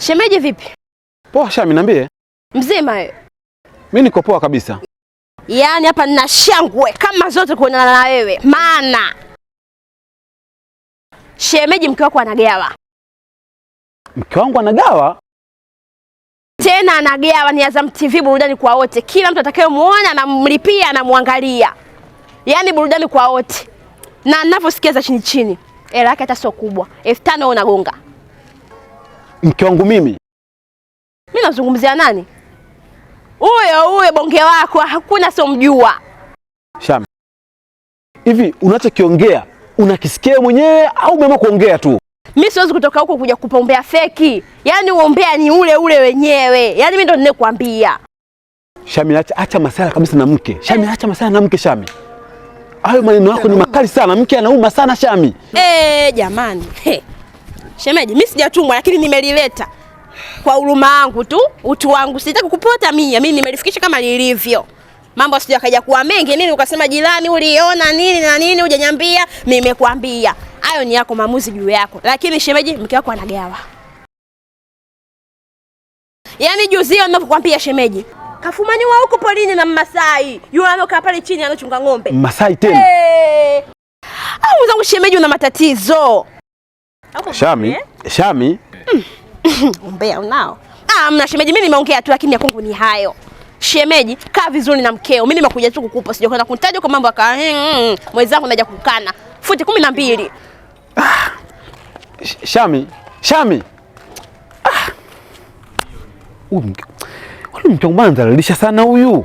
Shemeji vipi? Poa Shami, niambie. Mzima wewe? Mimi niko poa kabisa. Yaani hapa nina shangwe kama zote kuonana na wewe. Maana shemeji mke wako anagawa. Mke wangu anagawa? Tena anagawa ni Azam TV burudani kwa wote. Kila mtu atakayemuona anamlipia anamwangalia. Yaani burudani kwa wote. Na ninavyosikia za chini chini, hela yake hata sio kubwa. 5,000 unagonga. Mke wangu mimi? Mimi nazungumzia nani? Huyo bonge wako hakuna sio mjua. Shami, hivi unachokiongea unakisikia mwenyewe au umeamua kuongea tu? Mimi siwezi kutoka huko kuja kupombea feki. Yaani uombea ni ule wenyewe. Yaani mimi ndo ninakwambia. Shami, acha masala kabisa na mke. Shami, acha masala na mke Shami. Hayo maneno yako ni makali sana. Mke anauma sana Shami. Jamani. Shemeji, mimi sijatumwa lakini nimelileta kwa huruma yangu tu, utu wangu. Sitaki kukupota mimi nimelifikisha kama lilivyo. Mambo sija kaja kuwa mengi nini ukasema jirani uliona nini na nini hujaniambia, mimi nimekuambia. Hayo ni yako, maamuzi juu yako. Lakini shemeji, mke wako anagawa. Yaani juzi hiyo ninapokuambia shemeji, kafumaniwa huko polini na Mmasai. Yule alokaa pale chini anachunga ng'ombe. Mmasai tena? Au zangu shemeji una matatizo. Shami. Umbea unao. Mna shemeji, mimi nimeongea tu lakini ya kwangu ni hayo. Shemeji, kaa vizuri na mkeo. Mimi nimekuja tu kukupa, sija kwenda kunitaja kwa mambo ya mwenzangu naja kukana. Futi 12. Shami. Huyu mke wangu anadhalilisha sana huyu.